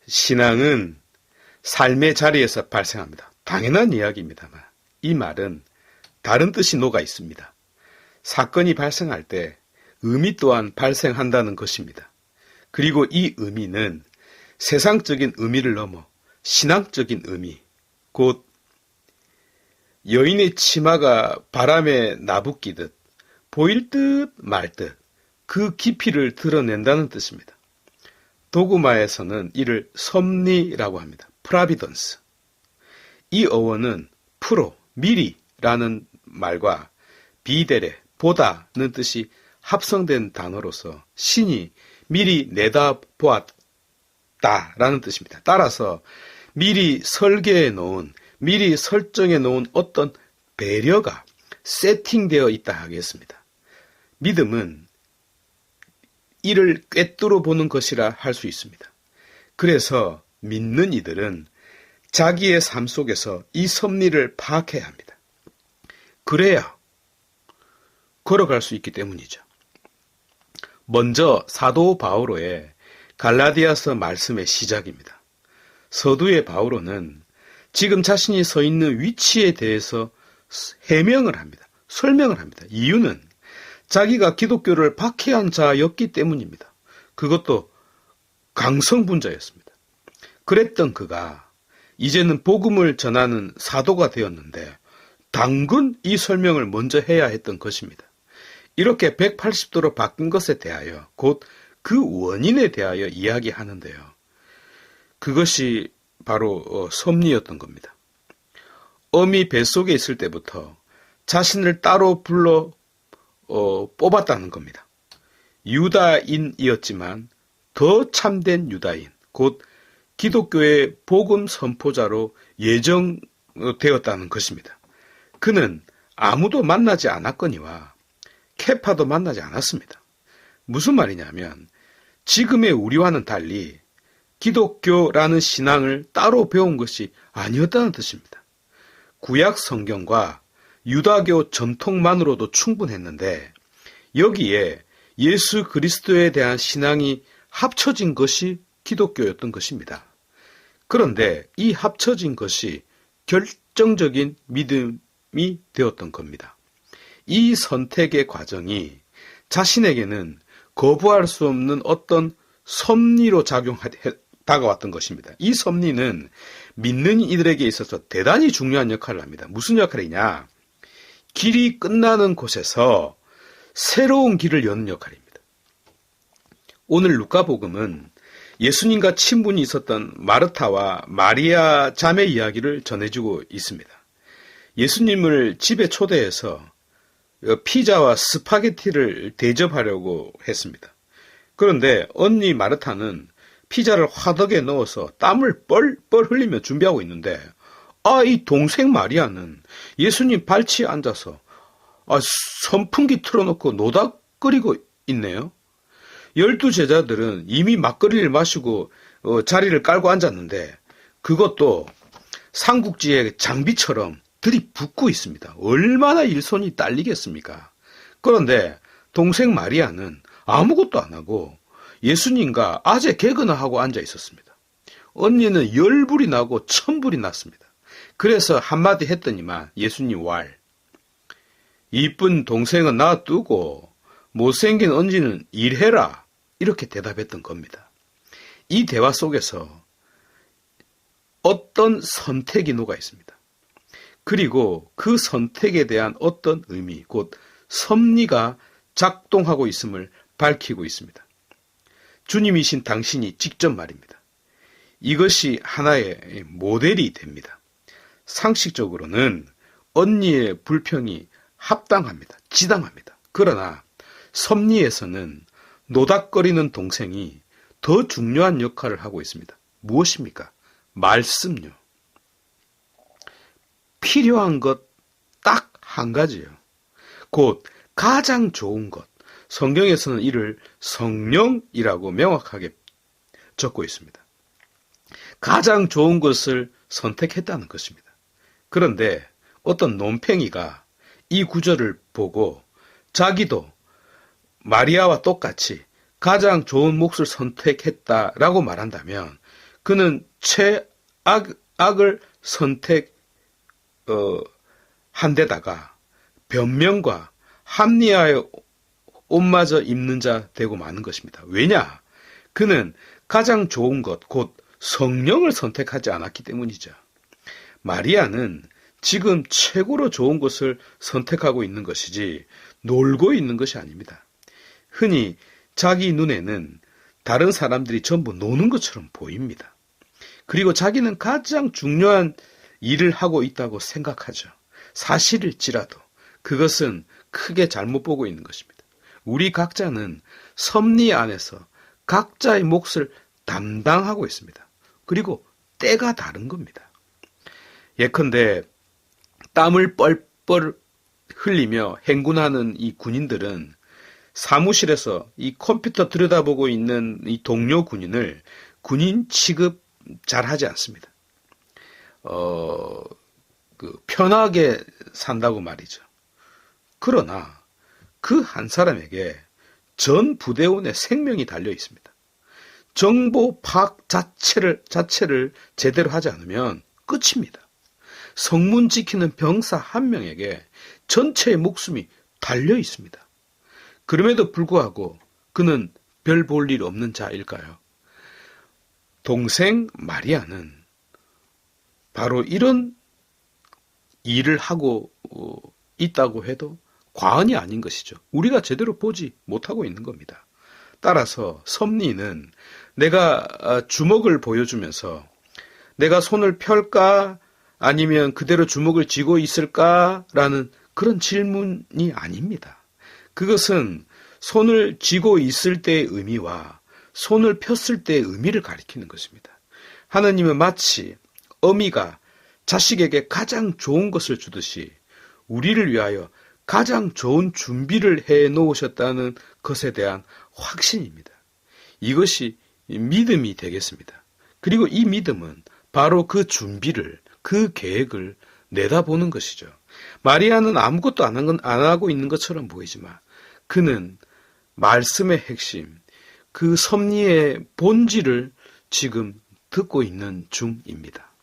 신앙은 삶의 자리에서 발생합니다. 당연한 이야기입니다만 이 말은 다른 뜻이 녹아 있습니다. 사건이 발생할 때 의미 또한 발생한다는 것입니다. 그리고 이 의미는 세상적인 의미를 넘어 신앙적인 의미, 곧 여인의 치마가 바람에 나부끼듯 보일 듯 말 듯 그 깊이를 드러낸다는 뜻입니다. 도그마에서는 이를 섭리라고 합니다. 프라비던스. 이 어원은 프로, 미리라는 말과 비데레, 보다는 뜻이 합성된 단어로서 신이 미리 내다보았다라는 뜻입니다. 따라서 미리 설계해 놓은, 미리 설정해 놓은 어떤 배려가 세팅되어 있다 하겠습니다. 믿음은 이를 꿰뚫어 보는 것이라 할 수 있습니다. 그래서 믿는 이들은 자기의 삶 속에서 이 섭리를 파악해야 합니다. 그래야 걸어갈 수 있기 때문이죠. 먼저 사도 바오로의 갈라디아서 말씀의 시작입니다. 서두의 바오로는 지금 자신이 서 있는 위치에 대해서 해명을 합니다. 설명을 합니다. 이유는 자기가 기독교를 박해한 자였기 때문입니다. 그것도 강성분자였습니다. 그랬던 그가 이제는 복음을 전하는 사도가 되었는데 당근 이 설명을 먼저 해야 했던 것입니다. 이렇게 180도로 바뀐 것에 대하여 곧 그 원인에 대하여 이야기하는데요. 그것이 바로 섭리였던 겁니다. 어미 뱃속에 있을 때부터 자신을 따로 불러 뽑았다는 겁니다. 유다인이었지만 더 참된 유다인, 곧 기독교의 복음 선포자로 예정되었다는 것입니다. 그는 아무도 만나지 않았거니와 케파도 만나지 않았습니다. 무슨 말이냐면 지금의 우리와는 달리 기독교라는 신앙을 따로 배운 것이 아니었다는 뜻입니다. 구약 성경과 유다교 전통만으로도 충분했는데 여기에 예수 그리스도에 대한 신앙이 합쳐진 것이 기독교였던 것입니다. 그런데 이 합쳐진 것이 결정적인 믿음이 되었던 겁니다. 이 선택의 과정이 자신에게는 거부할 수 없는 어떤 섭리로 다가왔던 것입니다. 이 섭리는 믿는 이들에게 있어서 대단히 중요한 역할을 합니다. 무슨 역할이냐? 길이 끝나는 곳에서 새로운 길을 여는 역할입니다. 오늘 루카복음은 예수님과 친분이 있었던 마르타와 마리아 자매 이야기를 전해주고 있습니다. 예수님을 집에 초대해서 피자와 스파게티를 대접하려고 했습니다. 그런데 언니 마르타는 피자를 화덕에 넣어서 땀을 뻘뻘 흘리며 준비하고 있는데 이 동생 마리아는 예수님 발치에 앉아서 선풍기 틀어놓고 노닥거리고 있네요. 12제자들은 이미 막걸리를 마시고 자리를 깔고 앉았는데 그것도 삼국지의 장비처럼 들이붓고 있습니다. 얼마나 일손이 딸리겠습니까? 그런데 동생 마리아는 아무것도 안 하고 예수님과 아재 개그나 하고 앉아 있었습니다. 언니는 열불이 나고 천불이 났습니다. 그래서 한마디 했더니만 예수님 왈. 이쁜 동생은 놔두고 못생긴 언니는 일해라. 이렇게 대답했던 겁니다. 이 대화 속에서 어떤 선택이 녹아 있습니다. 그리고 그 선택에 대한 어떤 의미, 곧 섭리가 작동하고 있음을 밝히고 있습니다. 주님이신 당신이 직접 말입니다. 이것이 하나의 모델이 됩니다. 상식적으로는 언니의 불평이 합당합니다. 지당합니다. 그러나 섭리에서는 노닥거리는 동생이 더 중요한 역할을 하고 있습니다. 무엇입니까? 말씀요. 필요한 것 딱 한 가지예요. 곧 가장 좋은 것. 성경에서는 이를 성령이라고 명확하게 적고 있습니다. 가장 좋은 것을 선택했다는 것입니다. 그런데 어떤 논팽이가 이 구절을 보고 자기도 마리아와 똑같이 가장 좋은 몫을 선택했다라고 말한다면 그는 악을 한 데다가 변명과 합리화의 옷마저 입는 자 되고 마는 것입니다. 왜냐? 그는 가장 좋은 것, 곧 성령을 선택하지 않았기 때문이죠. 마리아는 지금 최고로 좋은 것을 선택하고 있는 것이지 놀고 있는 것이 아닙니다. 흔히 자기 눈에는 다른 사람들이 전부 노는 것처럼 보입니다. 그리고 자기는 가장 중요한 일을 하고 있다고 생각하죠. 사실일지라도 그것은 크게 잘못 보고 있는 것입니다. 우리 각자는 섭리 안에서 각자의 몫을 담당하고 있습니다. 그리고 때가 다른 겁니다. 예컨대 땀을 뻘뻘 흘리며 행군하는 이 군인들은 사무실에서 이 컴퓨터 들여다보고 있는 이 동료 군인을 군인 취급 잘 하지 않습니다. 편하게 산다고 말이죠. 그러나 그 한 사람에게 전 부대원의 생명이 달려 있습니다. 정보 파악 자체를 제대로 하지 않으면 끝입니다. 성문 지키는 병사 한 명에게 전체의 목숨이 달려 있습니다. 그럼에도 불구하고 그는 별 볼 일 없는 자일까요? 동생 마리아는 바로 이런 일을 하고 있다고 해도 과언이 아닌 것이죠. 우리가 제대로 보지 못하고 있는 겁니다. 따라서 섭리는 내가 주먹을 보여주면서 내가 손을 펼까 아니면 그대로 주먹을 쥐고 있을까라는 그런 질문이 아닙니다. 그것은 손을 쥐고 있을 때의 의미와 손을 폈을 때의 의미를 가리키는 것입니다. 하나님은 마치 어미가 자식에게 가장 좋은 것을 주듯이 우리를 위하여 가장 좋은 준비를 해 놓으셨다는 것에 대한 확신입니다. 이것이 믿음이 되겠습니다. 그리고 이 믿음은 바로 그 준비를, 그 계획을 내다보는 것이죠. 마리아는 아무것도 안 하고 있는 것처럼 보이지만 그는 말씀의 핵심, 그 섭리의 본질을 지금 듣고 있는 중입니다.